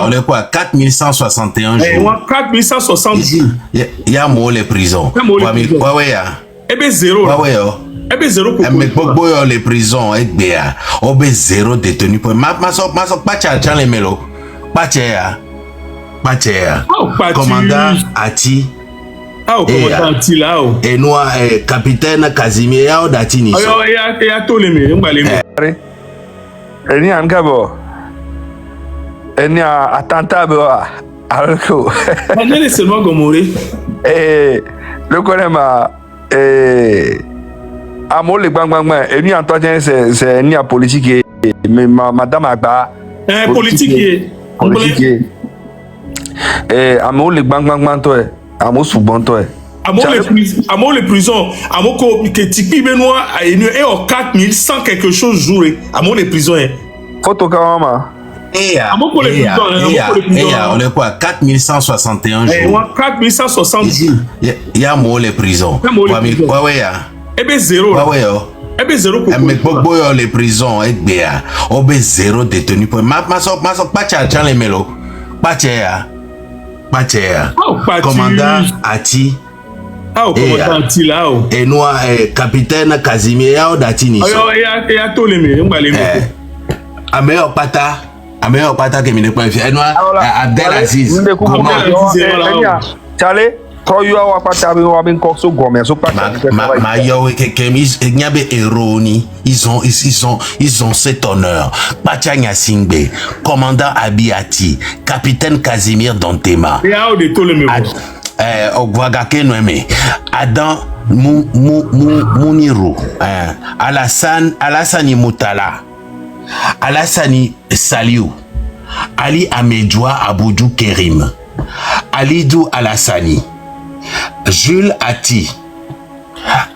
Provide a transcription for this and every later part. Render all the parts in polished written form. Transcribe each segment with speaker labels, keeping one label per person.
Speaker 1: on est quoi? 4161 jours.
Speaker 2: 4160 jours.
Speaker 1: Il y a moi les prisons. Ouais, ouais, ya.
Speaker 2: Eh bien, zéro.
Speaker 1: Ouais, ouais, yo.
Speaker 2: Eh bien, zéro.
Speaker 1: Mais pourquoi les prisons, on a zéro détenu. Ma so, pas tchan les mélos. Pas tchéa. Pas tchéa. Commandant Ati.
Speaker 2: Ah, commandant Ati là.
Speaker 1: Et nous, capitaine Casimir, y'a Odati Niso.
Speaker 2: Il y a tous les mets.
Speaker 3: Il y a un gabo. Il y a attentat. Alors,
Speaker 2: on est seulement Gomoré.
Speaker 3: Le connaît Amo le bang bang bang. Et nous entendons c'est ni à politique mais madame Agba.
Speaker 2: Politique.
Speaker 3: Politique. Amo le bang bang bang toi. Amo souvent toi.
Speaker 2: Amo les prisons. Amo que Tipi Benoît a et au 4100 quelque chose jours. Amo les prisons.
Speaker 3: Photo Kawama.
Speaker 2: Amo pour les prisons.
Speaker 1: On est quoi? 4161 jours.
Speaker 2: 4160 jours.
Speaker 1: Il y a moi les prisons. Ouais, ouais, ya.
Speaker 2: Eh bien, zéro.
Speaker 1: Ouais, ouais, yo.
Speaker 2: Eh bien, zéro.
Speaker 1: Mais pourquoi les prisons, on a zéro détenu. Ma so, pas tchan les mélos. Pas tchéa. Pas tchéa. Commandant Ati.
Speaker 2: Ah, commandant Ati là.
Speaker 1: Et nous, capitaine Casimir, y'a Odati Niso.
Speaker 2: Il y a tous les mets.
Speaker 1: Améo Pata qui m'est pas fait. Et nous, Abdelaziz. Comment?
Speaker 3: Charlie.
Speaker 1: Ils ont cet honneur. Pachanya Singbe, commandant Abiati, capitaine Casimir Dantema. Ogwagake Noeme, Adam Muniru, Alassani Moutala, Alassani Saliou, Ali Amedjoua Aboudou Kerim, Alidou Alassani, Jules Ati,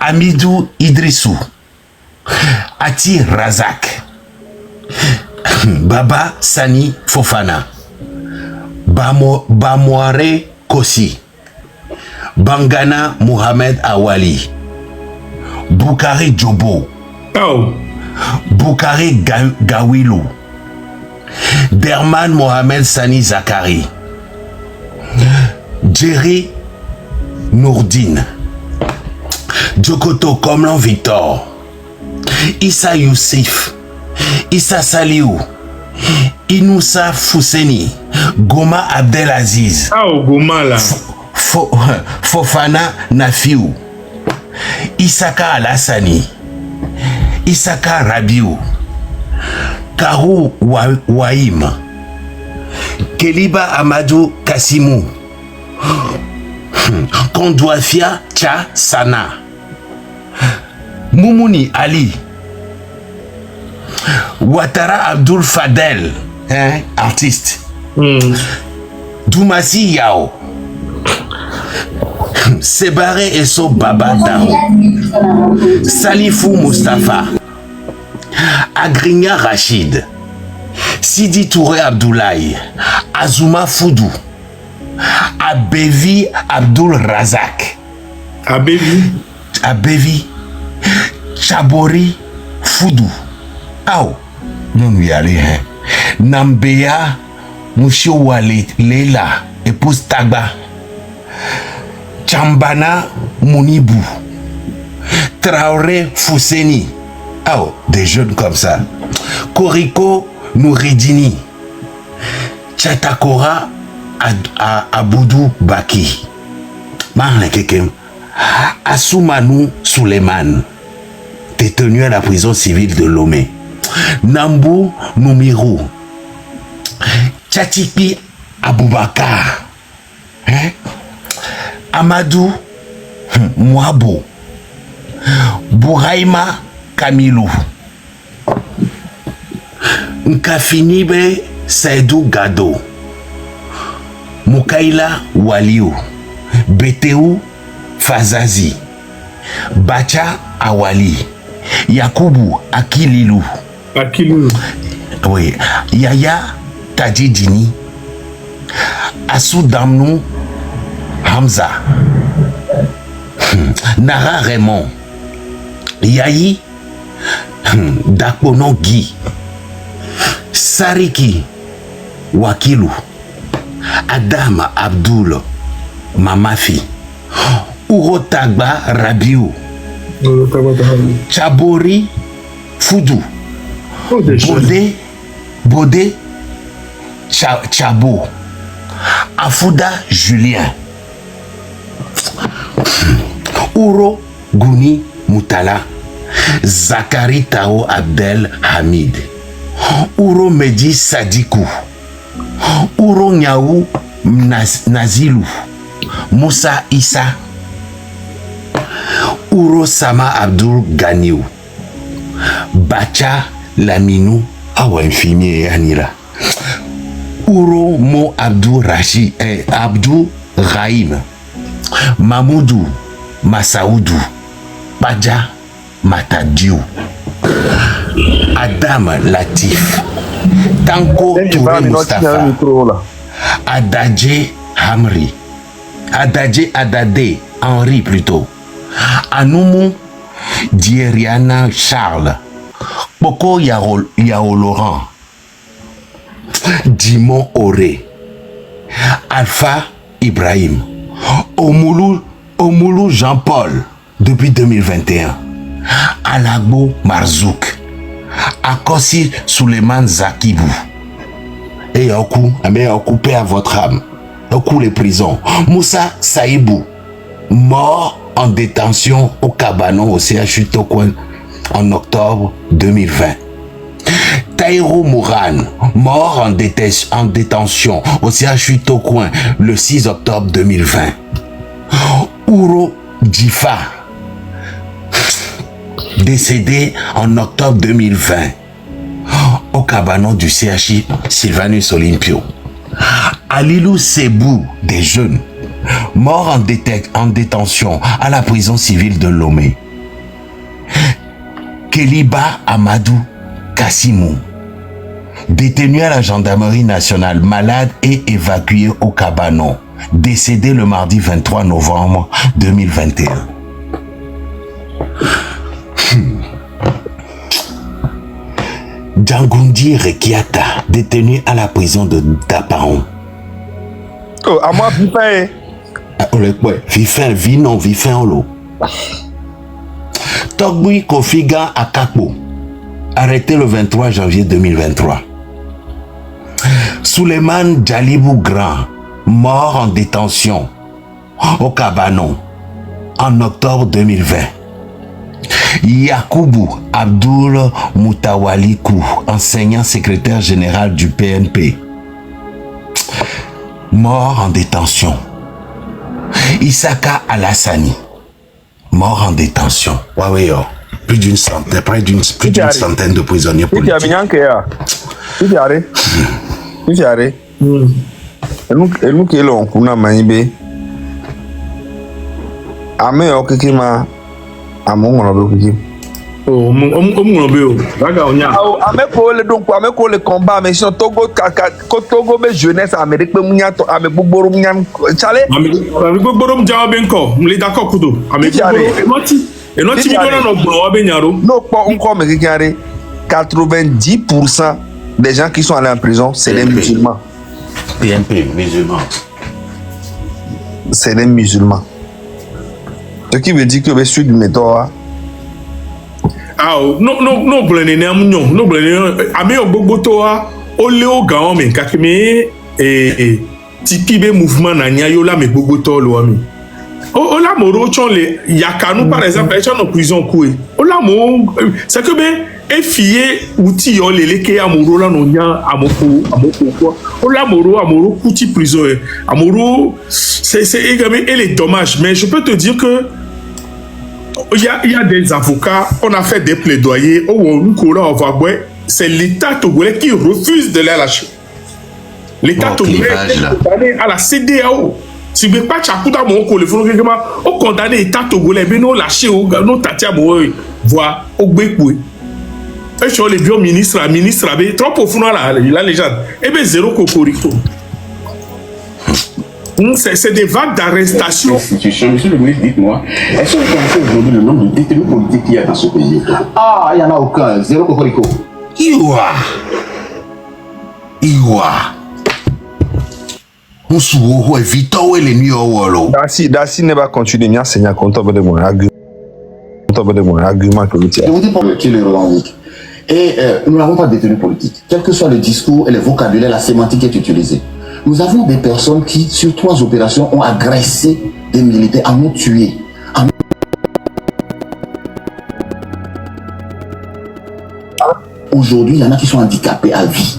Speaker 1: Amidou Idrissou, Ati Razak, Baba Sani Fofana, Bamouare Kossi, Bangana Mohamed Awali, Boukari Djobo, Boukari Gawilou, Derman Mohamed Sani Zakari, Jerry Nourdine, Djokoto Komlan Victor, Issa Youssef, Issa Saliou, Inoussa Fousseni, Goma Abdelaziz,
Speaker 2: Goma là.
Speaker 1: Fofana Nafiou, Isaka Alassani, Isaka Rabiou, Karou Waïm, Keliba Amadou Kassimou, Kondouafia Tcha Sana, Moumouni Ali, Ouattara Abdul Fadel, artiste, Doumassi Yao, Sébaré Esso Baba Dao, Salifou Mustafa, Agrinya Rachid, Sidi Touré Abdoulaye, Azuma Foudou, Abevi Abdul Razak, Abevi Chabori Foudou, non y aller, Nambea Mouchio Wale Leila, épouse Tagba, Chambana Mounibou, Traoré Fousseni, des jeunes comme ça, Koriko Nouridini, Chatakora Aboudou Baki, Marle Kekem, Assoumanu Suleiman, détenu à la prison civile de Lomé, Nambou Noumirou, Tchatipi Aboubakar, Amadou Mouabou, Bouraïma Kamilou, Nkafinibe Saïdou Gado, Moukaila Waliou, Beteou Fazazi, Bacha Awali, Yakubu Akililou, oui, Yaya Tadjidini, Assou Damnou Hamza, Nara Raymond, Yayi Dakono Guy, Sariki Wakilou, Adam Abdul Mamafi, Urotagba Rabiou, Chabori Foudou, Bodé Chabo, Afouda Julien, Ouro Gouni Moutala, Zakari Tao Abdel Hamid, Ouro Medi Sadikou, Ouro Niaou Nazilou, Moussa Issa, Ouro Sama Abdul Ganiou, Bacha Laminou, Awa infini Anira, Ouro Mo Abdul Rachid, Abdul Rahim, Mamoudou Massaoudou, Badja Matadiou, Adam Latif, Tanko Touré Mustafa, Adadje Hamri, Adade Henri plutôt, Anoumou Dieriana Charles, Boko Yao Laurent, Dimon Oré, Alpha Ibrahim, Omoulou Jean-Paul depuis 2021, Alagbo Marzouk, Akossi Suleiman Zakibou, et Oku, occupé à votre âme, Oku les prisons, Moussa Saïbou, mort en détention au Cabanon au CHU Tokwen en octobre 2020. Taïro Mourane, mort en détention au CHU Tokwen le 6 octobre 2020. Ouro Djifa, décédé en octobre 2020 au cabanon du CHI Sylvanus Olympio. Alilou Sebou, des jeunes, mort en détention à la prison civile de Lomé. Keliba Amadou Kassimou, détenu à la gendarmerie nationale, malade et évacué au cabanon, décédé le mardi 23 novembre 2021. Djangundi Rekiata, détenu à la prison de Dapaon.
Speaker 3: Oh, à moi, Vifin.
Speaker 1: Vifin, Vinon, Vifin en l'eau. Togboui Kofiga Akakbo, arrêté le 23 janvier 2023. Souleymane Djalibou Grand, mort en détention au cabanon en octobre 2020. Yakoubou Abdul Moutawalikou, enseignant secrétaire général du PNP, mort en détention. Isaka Alassani, mort en détention. Plus d'une centaine de prisonniers politiques.
Speaker 3: Ameko le combat mais sinon Togo be jeunesse Amérique munyato amegbogboro munyam chale
Speaker 2: amegbogboro mjawa benko mle d'accord kudo amegbogboro enoti mi dona no gbo be nyaro
Speaker 3: no po encore me kikare 90% des gens qui sont allés en prison c'est des musulmans.
Speaker 1: PNP musulmans.
Speaker 3: C'est des musulmans. Ce qui veut dire que le sud du méthode
Speaker 2: no blende ne amunyo no blende ame ogbogbo to wa o le o ga o me kakime tipi be mouvement na nya yo la me gbogbo to lo ami o la moro chon le yakanu par exemple e chon no prison ku e o la mo c'est que be e fiye outi yo le ke amoro la no nya amoko ko o la moro kuti prison e amoro c'est également et les dommages mais je peux te dire que il y a des avocats, on a fait des plaidoyers, c'est l'État togolais qui refuse de les lâcher. L'État togolais est condamné à la CEDEAO. Si vous ne pas tchakuta mon ko le font au condamné l'État togolais, mais nous lâcher au nous tatia voir au bekwe. Et sur les bio ministres, trop profond la légende. Et bien zéro cocorico. C'est des vagues d'arrestation.
Speaker 4: Monsieur le ministre, dites-moi, est-ce que vous connaissez aujourd'hui le nombre de détenus politiques qu'il y a dans ce pays? Ah, il n'y en a aucun, zéro cocorico.
Speaker 1: Iwa. on s'ouvre vito et les nuits au wolo.
Speaker 3: Dasi ne va continuer à enseigner à compte de mon argument que vous
Speaker 4: Je vous dis pas qui est le revendique. Et nous n'avons pas de détenus politiques. Quel que soit le discours et le vocabulaire, la sémantique qui est utilisée. Nous avons des personnes qui, sur 3 opérations, ont agressé des militaires, en ont tué. Aujourd'hui, il y en a qui sont handicapés à vie.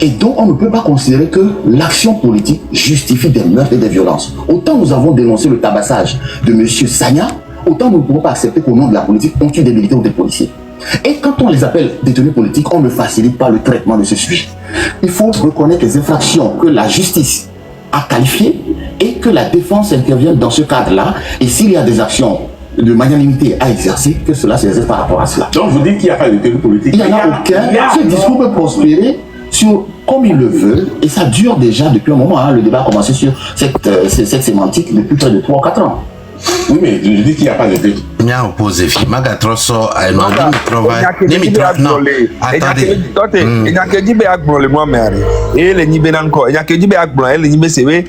Speaker 4: Et donc, on ne peut pas considérer que l'action politique justifie des meurtres et des violences. Autant nous avons dénoncé le tabassage de M. Sagna, autant nous ne pouvons pas accepter qu'au nom de la politique, on tue des militaires ou des policiers. Et quand on les appelle détenus politiques, on ne facilite pas le traitement de ce sujet. Il faut reconnaître les infractions que la justice a qualifiées et que la défense intervienne dans ce cadre-là. Et s'il y a des actions de manière limitée à exercer, que cela s'exerce par rapport à cela.
Speaker 5: Donc vous dites qu'il n'y a pas de détenus politiques.
Speaker 4: Il n'y en a aucun. Ce discours peut prospérer sur, comme il le veut, et ça dure déjà depuis un moment. Hein. Le débat a commencé sur cette sémantique depuis près de 3 ou 4 ans.
Speaker 5: Oui, mais je dis qu'il n'y a pas de détenus.
Speaker 1: Mia oppose fi magatroso ai no mi trova no attendez
Speaker 3: et na ke jibe agbon le mo mere e le nyibe na nko e na ke jibe agbon e le nyibe sewe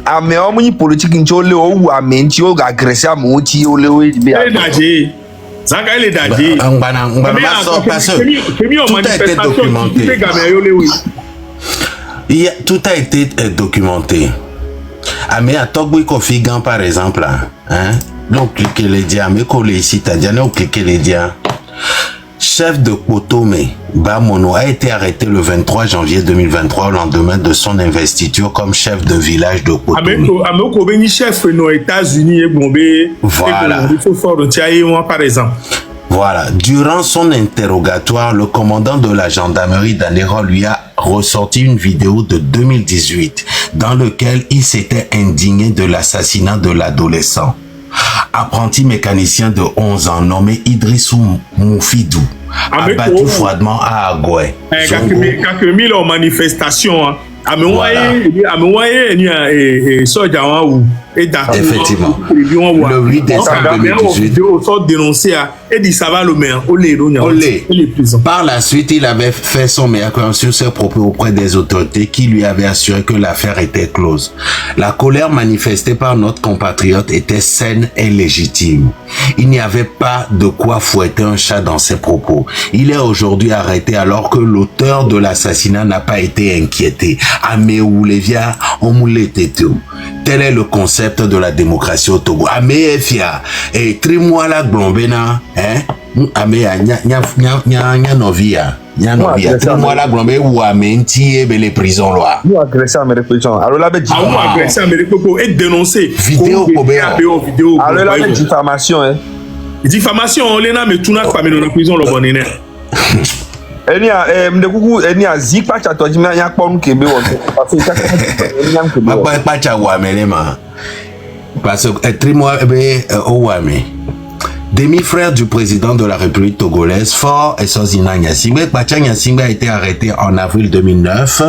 Speaker 3: ame omo ni politique nti o le o wu ame nti o agresser ame o ti o le o jibe
Speaker 2: daji zaka ile daji
Speaker 1: ngana parce que tout a été documenté. Tout a été documenté. Ame atogui Kofigan par exemple hein. Donc, cliquez les dias, mais qu'on les cite, on cliquez les dias. Chef de Potome, Bamono, a été arrêté le 23 janvier 2023 au lendemain de son investiture comme chef de village de Potome.
Speaker 2: Chef aux États-Unis et
Speaker 1: voilà.
Speaker 2: Par exemple.
Speaker 1: Voilà. Durant son interrogatoire, le commandant de la gendarmerie d'Anero lui a ressorti une vidéo de 2018 dans laquelle il s'était indigné de l'assassinat de l'adolescent. Apprenti mécanicien de 11 ans nommé Idrissou Moufidou, abattu froidement à Agoué.
Speaker 2: Quand il en manifestation,
Speaker 1: effectivement. Le 8 décembre 2018. Par la suite, il avait fait son meilleur sur ses propos auprès des autorités qui lui avaient assuré que l'affaire était close. La colère manifestée par notre compatriote était saine et légitime. Il n'y avait pas de quoi fouetter un chat dans ses propos. Il est aujourd'hui arrêté alors que l'auteur de l'assassinat n'a pas été inquiété. Ameoulevia Omuleteto. Tel est le concept de la démocratie au Togo. Ameefia et Trimoala Glombena, hein? Amea nya novia. Nya novia. Trimoala Glombe ou amenti et les prisons loi.
Speaker 3: Nous agresser mes prisons. Alors là,
Speaker 2: agresser mes prisons et dénoncer.
Speaker 1: Vidéo
Speaker 3: vidéo. Alors là, diffamation, hein.
Speaker 2: Diffamation, on les a mais tout n'a pas mis dans la prison le bonnet.
Speaker 3: Enia mdekuku enia zikpa cha toji na yakpo nkebe wo parce que enia nkebe wo
Speaker 1: pa cha wa melema parce que trimo be owame demi-frère du président de la République togolaise Faure Essozina Gnassingbé Pacha Gnassingbé a été arrêté en avril 2009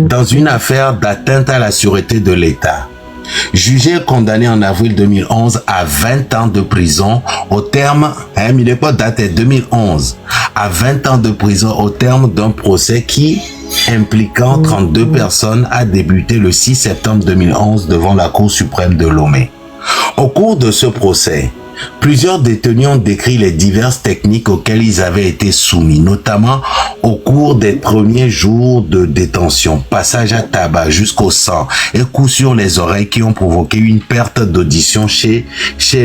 Speaker 1: dans une affaire d'atteinte à la sûreté de l'État. Jugé et condamné en avril 2011 à 20 ans de prison au terme, il n'est pas daté 2011, à 20 ans de prison au terme d'un procès qui, impliquant 32 personnes, a débuté le 6 septembre 2011 devant la Cour suprême de Lomé. Au cours de ce procès, plusieurs détenus ont décrit les diverses techniques auxquelles ils avaient été soumis, notamment au cours des premiers jours de détention, passage à tabac jusqu'au sang et coups sur les oreilles qui ont provoqué une perte d'audition chez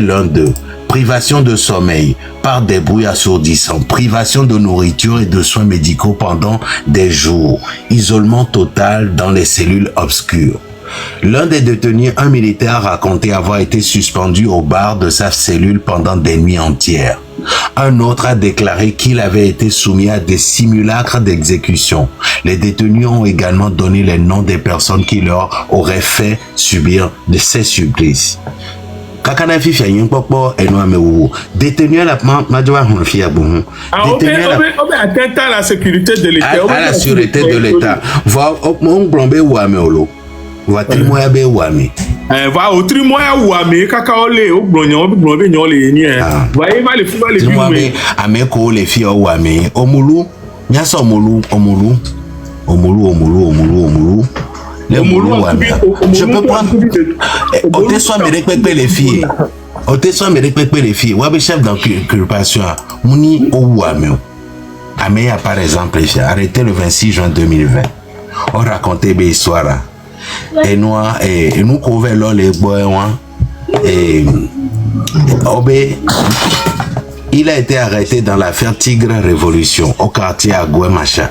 Speaker 1: l'un d'eux. Privation de sommeil par des bruits assourdissants, privation de nourriture et de soins médicaux pendant des jours, isolement total dans les cellules obscures. L'un des détenus, un militaire, a raconté avoir été suspendu au bar de sa cellule pendant des nuits entières. Un autre a déclaré qu'il avait été soumis à des simulacres d'exécution. Les détenus ont également donné les noms des personnes qui leur auraient fait subir de ces supplices. Kakana fifia yin popo enu amewu détenu à la majoa hunfia bon détenu
Speaker 2: atteinte à la sécurité de l'État
Speaker 1: à la sûreté de l'État va mon glombe ou ameolo va trimoya be wami
Speaker 2: va au trimoya ou ame kaka ole o glonbe nyole ni va e va le fuba le
Speaker 1: bi ameko le fi o wami omulu nyaso omulu Le boulot, je peux prendre. On te soit me respecter les filles. On te soit me respecter les filles. Ouais, chef d'inculpation. Mouni Ouameo. Améa, par exemple, arrêté le 26 juin 2020. On racontait des histoires. Et nous couvrons les bois. Et il a été arrêté dans l'affaire Tigre Révolution au quartier à Guemacha.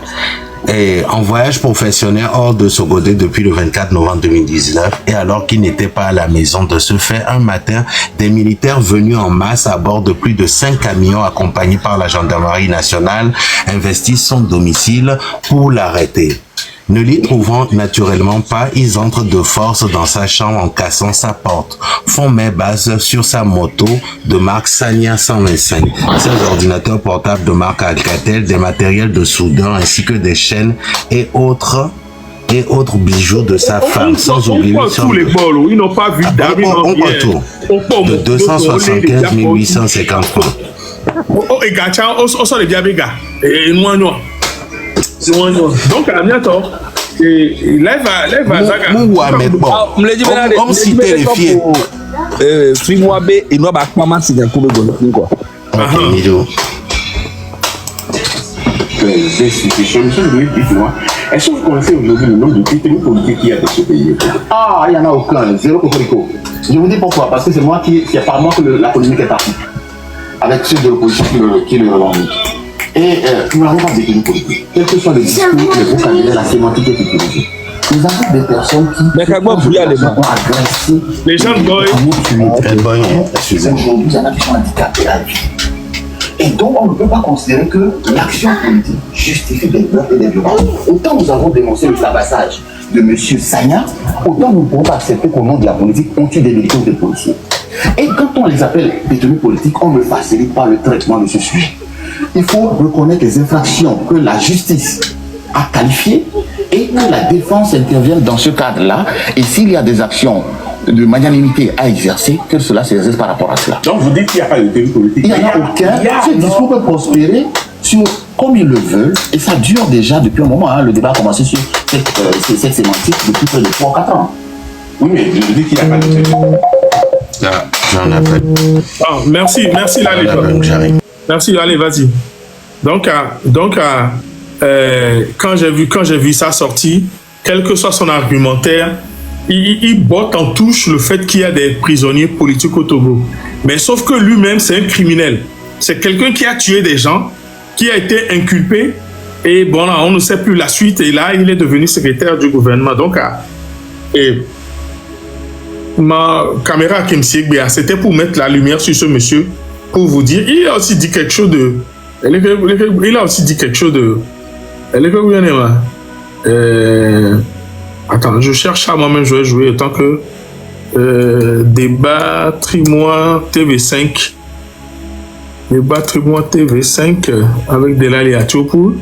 Speaker 1: Et en voyage professionnel hors de Sogodé depuis le 24 novembre 2019 et alors qu'il n'était pas à la maison. De ce fait, un matin, des militaires venus en masse à bord de plus de 5 camions accompagnés par la gendarmerie nationale investissent son domicile pour l'arrêter. Ne l'y trouvant naturellement pas, ils entrent de force dans sa chambre en cassant sa porte, font main basse sur sa moto de marque Sanya 125, ses ordinateurs portables de marque Alcatel, des matériels de soudure ainsi que des chaînes et autres bijoux de sa femme, sans oublier
Speaker 2: tous les bolos, ils n'ont pas vu
Speaker 1: de 275 850 francs.
Speaker 2: Et gacha, on sort les biabégas et noir. Donc, à bientôt. Et lève Zaga.
Speaker 1: On citait les filles.
Speaker 3: Suis-moi B et nous avons pas mal de quoi.
Speaker 5: Des institutions, monsieur le ministre, dites-moi, est-ce que vous connaissez aujourd'hui le nombre de détenus politiques qu'il y a dans ce pays?
Speaker 4: Ah, il n'y en a aucun, zéro cocorico. Je vous dis pourquoi, parce que c'est par moi que la polémique est partie. Avec ceux de l'opposition qui le revendiquent. Et nous n'avons pas de détenus politiques. Quels que soient les discours, les vocabulaires, la sémantique est utilisée. Nous avons des personnes qui ont agressé
Speaker 2: les gens de
Speaker 4: aujourd'hui, il y en a qui sont handicapés à vie. Et donc, on ne peut pas considérer que l'action politique justifie des meurtres et des violences. Autant nous avons dénoncé le tabassage de M. Sagna, autant nous ne pouvons pas accepter qu'au nom de la politique, on tue des militaires ou des policiers. Et quand on les appelle détenus politiques, on ne facilite pas le traitement de ce sujet. Il faut reconnaître les infractions que la justice a qualifiées et que la défense intervienne dans ce cadre-là. Et s'il y a des actions de magnanimité à exercer, que cela s'exerce par rapport à cela.
Speaker 5: Donc vous dites qu'il n'y a pas de détenus politiques?
Speaker 4: Il n'y en a aucun. Ce discours peut prospérer comme ils le veulent. Et ça dure déjà depuis un moment. Le débat a commencé sur cette sémantique depuis près de 3 ou 4 ans.
Speaker 5: Oui, mais je dis qu'il n'y a pas de détenus.
Speaker 1: Là, j'en appelle.
Speaker 2: Merci, Lali. Merci, allez, vas-y. Donc, quand j'ai vu sa sortie, quel que soit son argumentaire, il botte en touche le fait qu'il y a des prisonniers politiques au Togo. Mais sauf que lui-même, c'est un criminel. C'est quelqu'un qui a tué des gens, qui a été inculpé, et bon, là, on ne sait plus la suite, et là, il est devenu secrétaire du gouvernement. Donc, ma caméra qui me signe, c'était pour mettre la lumière sur ce monsieur, pour vous dire, il a aussi dit quelque chose de... Attends, je cherche à moi-même, je vais jouer autant que débat Trimois TV5. Débat Trimois TV5 avec Delali Atiopoul.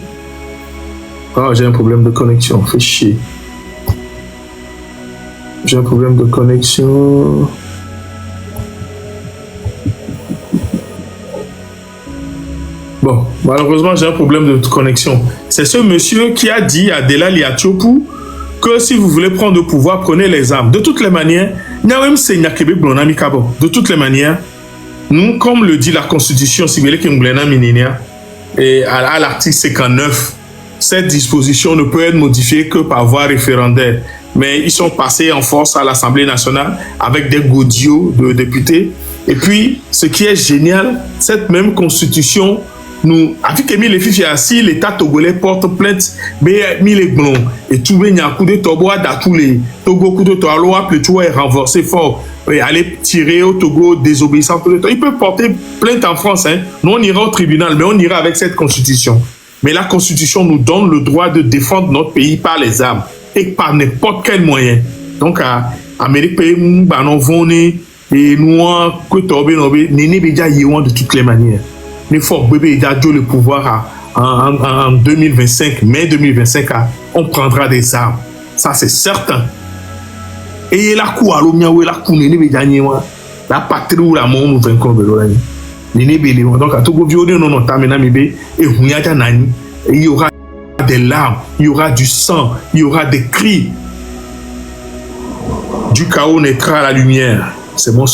Speaker 2: Ah, j'ai un problème de connexion, fait chier. J'ai un problème de connexion. Bon, malheureusement, j'ai un problème de toute-connexion. C'est ce monsieur qui a dit à Delali Atiopoul que si vous voulez prendre le pouvoir, prenez les armes. De toutes les manières, de toutes les manières, nous, comme le dit la Constitution, et à l'article 59, cette disposition ne peut être modifiée que par voie référendaire. Mais ils sont passés en force à l'Assemblée nationale avec des godillots de députés. Et puis, ce qui est génial, cette même Constitution, nous, avec les filles, si l'État togolais porte plainte, les blonds, et tout le coup de Togo, tous les Togo, coup de Togo, le tout est renversé fort, et aller tirer au Togo, désobéissant. Il peut porter plainte en France, hein. Nous, on ira au tribunal, mais on ira avec cette constitution. Mais la constitution nous donne le droit de défendre notre pays par les armes, et par n'importe quel moyen. Donc, à Amérique, nous, et nous, que Togo, de toutes les manières. Il faut bébé le pouvoir en 2025, mai 2025, on prendra des armes. Ça, c'est certain. Et la cour, la patrie ou la mort nous vaincrons. Donc, à Togo, il y aura des larmes, il y aura du sang, il y aura des cris. Du chaos naîtra la lumière. C'est mon